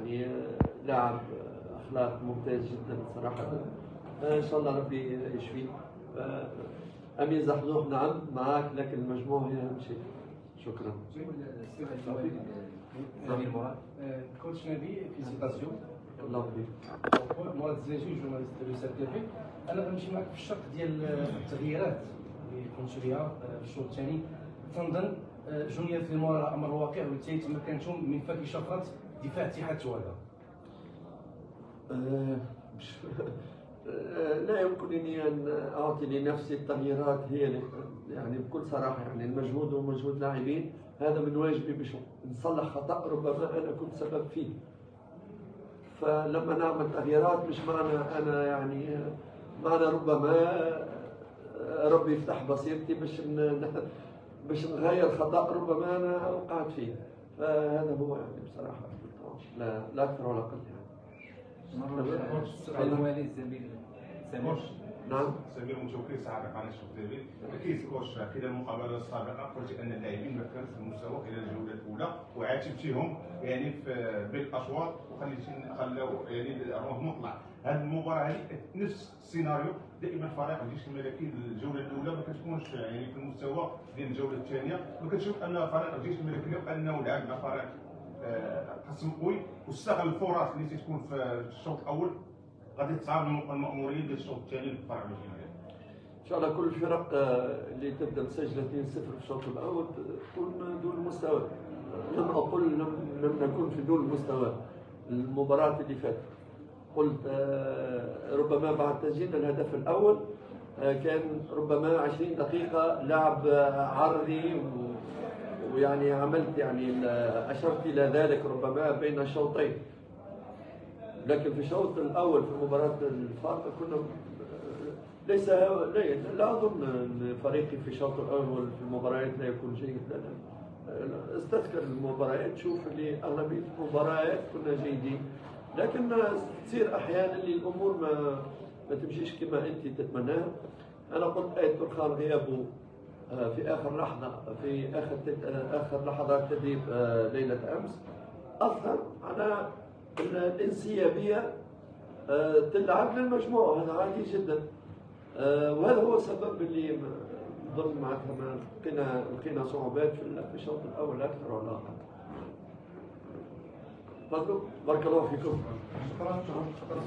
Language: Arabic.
يعني لاعب اخلاق ممتاز جدا صراحه. ان شاء الله ربي يشفيه. امين زحزوح نعم معك، لكن المجموع هي اهم شيء. شكرا. كوتش نبي فيزيتاسيون. الله يبارك. مراد الزناجي جورناليست دو سي تي في. انا غنمشي معك في الشق ديال التغييرات اللي كنت فيها في الشوط الثاني. تنظن جونيا في المورا امر واقع، وبالتالي تمكنتم من فك شفره دفاع اتحاد توادى. لا يمكنني ان اعطي لنفسي التغييرات هي يعني بكل صراحه، يعني المجهود هو مجهود لاعبين، هذا من واجبي باش نصلح خطا ربما انا كنت سبب فيه. فلما نعمل تغييرات مش معنى انا يعني معنى ربما ربي يفتح بصيرتي باش نغير خطا ربما انا وقعت فيه. فهذا هو يعني بصراحه لا اكثر ولا اقل يعني. السؤال الوالي الزميل سمير. نعم. سمير متوكل سابقا على الشوط الثاني. اكيد كوش خلال المقابله السابقه قلت ان اللاعبين ما كانوش في المستوى خلال الجوله الاولى، وعاتبتهم يعني بالاشواط خلاو يعني رغم مطلع. هذه المباراه هذه نفس السيناريو، دائما فريق الجيش الملكي الجوله الاولى ما كتكونش يعني في المستوى ديال الجوله الثانيه، وكتشوف ان فريق الجيش الملكي لو انه لعب مع فريق قسم قوي واستغل الفرص اللي تكون في الشوط الاول غادي تصعب المأموريه ديال الشوط الثاني للفريق الجماهيري. ان شاء الله كل الفرق اللي تبدا تسجل 2-0 في الشوط الاول تكون دون المستوى. لم اقل لم نكن في دون المستوى المباراه اللي فاتت. قلت ربما بعد تسجيل الهدف الاول كان ربما 20 دقيقه لعب عرضي، ويعني عملت يعني اشرت الى ذلك ربما بين الشوطين. لكن في الشوط الاول في مباراه الفارق كنا ليس لا اظن ان فريقي في الشوط الاول في المباريات لا يكون جيد. لا استذكر المباريات تشوف اللي اغلبيه المباريات كنا جيدين، لكن تصير احيانا اللي الامور ما تمشيش كما انت تتمناها. انا قلت ايت برخان غيابه في اخر لحظه في اخر لحظات تدريب ليله امس اثر على الانسيابيه تلعب للمجموعه، هذا عادي جدا. وهذا هو السبب اللي ضمن معناتها لقينا صعوبات في الشوط الاول اكثر ولا اقل. تفضلوا بارك الله فيكم. شكرا.